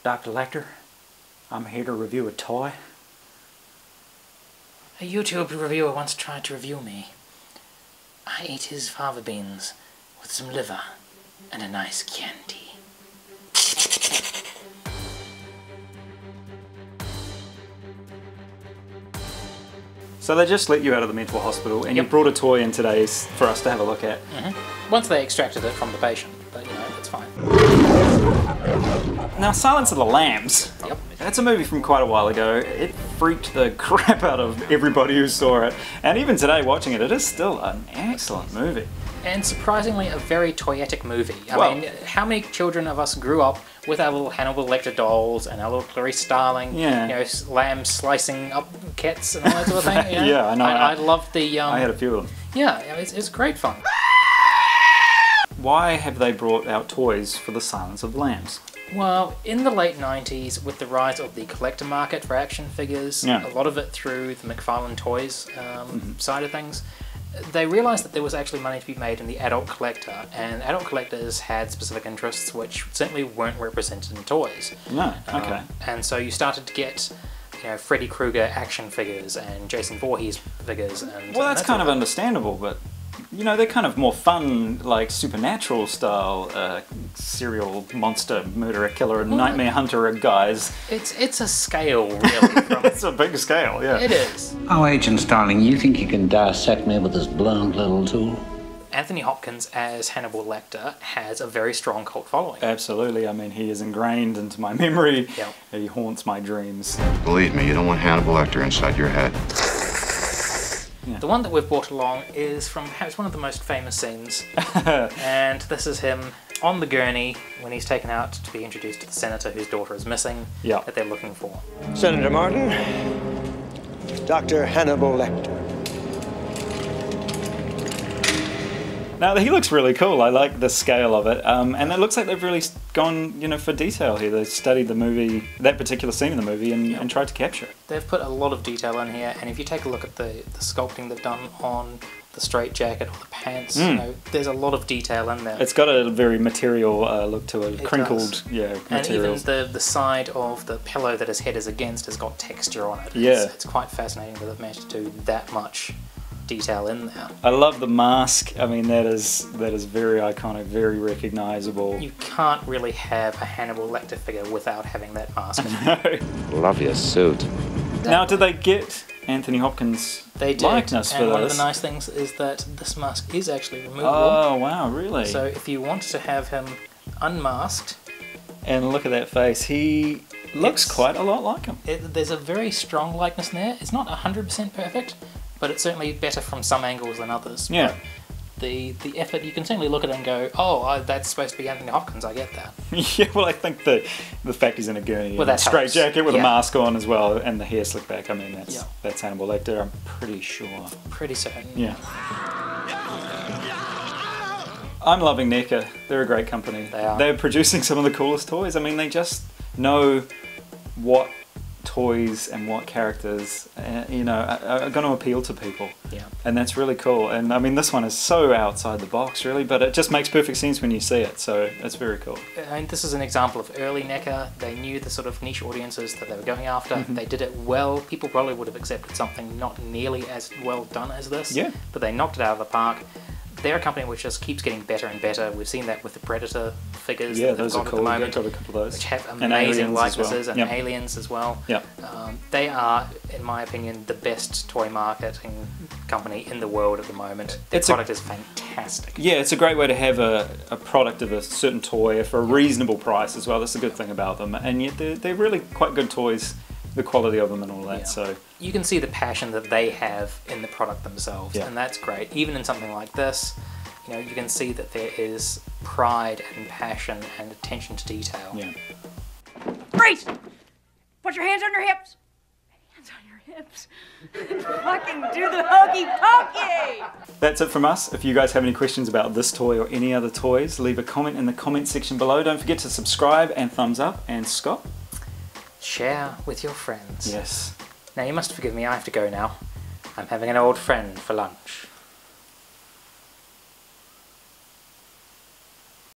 Dr. Lector. I'm here to review a toy. A YouTube reviewer once tried to review me. I ate his fava beans with some liver and a nice Chianti. So they just let you out of the mental hospital and you brought a toy in today for us to have a look at. Once they extracted it from the patient, but you know, that's fine. Now, Silence of the Lambs. Yep. That's a movie from quite a while ago. It freaked the crap out of everybody who saw it. And even today watching it, it is still an excellent movie. And surprisingly, a very toyetic movie. I mean, how many children of us grew up with our little Hannibal Lector dolls and our little Clarice Starling, you know, lambs slicing up cats and all that sort of thing? You know? Yeah, I know. I loved the... I had a few of them. Yeah, it's great fun. Why have they brought out toys for the Silence of the Lambs? Well, in the late 90s, with the rise of the collector market for action figures, a lot of it through the McFarlane Toys side of things, they realised that there was actually money to be made in the adult collector, and adult collectors had specific interests which certainly weren't represented in toys. No, okay. And so you started to get, you know, Freddy Krueger action figures and Jason Voorhees figures. And well, that's kind of understandable, but you know, they're kind of more fun, like supernatural style serial monster murderer killer nightmare hunter guys. It's a scale, really. It's a big scale, yeah. It is. Oh, Agent Starling, you think you can dissect me with this blunt little tool? Anthony Hopkins as Hannibal Lecter has a very strong cult following. Absolutely. I mean, he is ingrained into my memory. Yep. He haunts my dreams. Believe me, you don't want Hannibal Lecter inside your head. Yeah. The one that we've brought along is from perhaps one of the most famous scenes. And this is him on the gurney when he's taken out to be introduced to the senator whose daughter is missing, that they're looking for. Senator Martin, Dr. Hannibal Lecter. Now, he looks really cool. I like the scale of it. And it looks like they've really gone, you know, for detail here. They've studied the movie, that particular scene in the movie, and tried to capture it. They've put a lot of detail in here, and if you take a look at the sculpting they've done on the straight jacket or the pants, you know, there's a lot of detail in there. It's got a very material look to it, crinkled, and materials. even the side of the pillow that his head is against has got texture on it. Yeah. It's quite fascinating that they've managed to do that much detail in there. I love the mask. I mean, that is very iconic, very recognisable. You can't really have a Hannibal Lecter figure without having that mask on. Love your suit. Now, did they get Anthony Hopkins' likeness for this? And one of the nice things is that this mask is actually removable. Oh, wow, really? So if you wanted to have him unmasked... And look at that face. He looks quite a lot like him. There's a very strong likeness in there. It's not 100% perfect, but it's certainly better from some angles than others. Yeah. But the effort, you can certainly look at it and go, oh, that's supposed to be Anthony Hopkins, I get that. Yeah, well, I think the fact he's in a gurney and a straight jacket with a mask on as well, and the hair slicked back, I mean, that's Hannibal Lecter, I'm pretty sure. Pretty certain. Yeah. I'm loving Neca. They're a great company. They are. They're producing some of the coolest toys. I mean, they just know what toys and what characters you know are going to appeal to people, and that's really cool. And I mean, this one is so outside the box, really, but it just makes perfect sense when you see it, so it's very cool. And this is an example of early Neca. They knew the sort of niche audiences that they were going after. They did it well. People probably would have accepted something not nearly as well done as this, but they knocked it out of the park. They're a company which just keeps getting better and better. We've seen that with the Predator figures that they've got at the moment, got a couple of those, which have amazing likenesses, and well. Aliens as well. Yeah. They are, in my opinion, the best toy marketing company in the world at the moment. Their product is fantastic. Yeah, it's a great way to have a product of a certain toy for a reasonable price as well. That's a good thing about them. And yet they're really quite good toys, the quality of them and all that. So you can see the passion that they have in the product themselves, and that's great. Even in something like this, you know, you can see that there is pride and passion and attention to detail. Yeah. Freeze! Put your hands on your hips. Hands on your hips. Fucking do the hokey pokey! That's it from us. If you guys have any questions about this toy or any other toys, leave a comment in the comment section below. Don't forget to subscribe and thumbs up. And Scott? Share with your friends. Yes. Now you must forgive me, I have to go now. I'm having an old friend for lunch.